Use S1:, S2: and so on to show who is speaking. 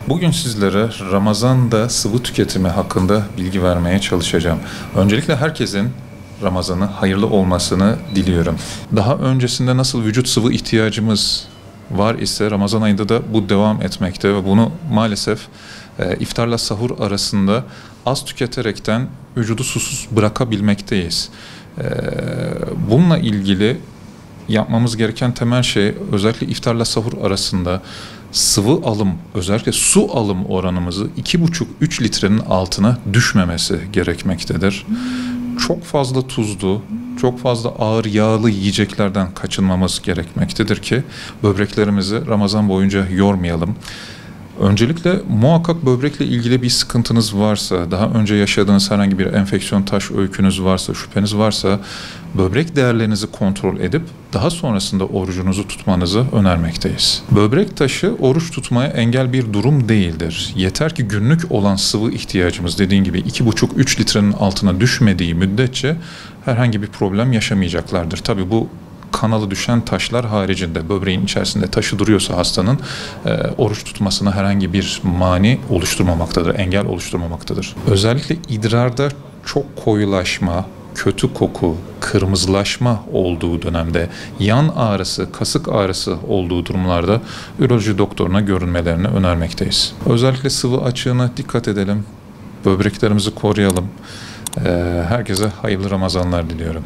S1: Bugün sizlere Ramazan'da sıvı tüketimi hakkında bilgi vermeye çalışacağım. Öncelikle herkesin Ramazan'ı hayırlı olmasını diliyorum. Daha öncesinde nasıl vücut sıvı ihtiyacımız var ise Ramazan ayında da bu devam etmekte ve bunu maalesef iftarla sahur arasında az tüketerekten vücudu susuz bırakabilmekteyiz. Bununla ilgili yapmamız gereken temel şey özellikle iftarla sahur arasında sıvı alım, özellikle su alım oranımızı 2,5-3 litrenin altına düşmemesi gerekmektedir. Çok fazla tuzlu, çok fazla ağır yağlı yiyeceklerden kaçınmamız gerekmektedir ki böbreklerimizi Ramazan boyunca yormayalım. Öncelikle muhakkak böbrekle ilgili bir sıkıntınız varsa, daha önce yaşadığınız herhangi bir enfeksiyon taş öykünüz varsa, şüpheniz varsa böbrek değerlerinizi kontrol edip daha sonrasında orucunuzu tutmanızı önermekteyiz. Böbrek taşı oruç tutmaya engel bir durum değildir. Yeter ki günlük olan sıvı ihtiyacımız dediğim gibi 2,5-3 litrenin altına düşmediği müddetçe herhangi bir problem yaşamayacaklardır. Tabii bu kanalı düşen taşlar haricinde böbreğin içerisinde taşı duruyorsa hastanın oruç tutmasına herhangi bir mani oluşturmamaktadır, engel oluşturmamaktadır. Özellikle idrarda çok koyulaşma, kötü koku, kırmızılaşma olduğu dönemde, yan ağrısı, kasık ağrısı olduğu durumlarda üroloji doktoruna görünmelerini önermekteyiz. Özellikle sıvı açığına dikkat edelim, böbreklerimizi koruyalım. Herkese hayırlı Ramazanlar diliyorum.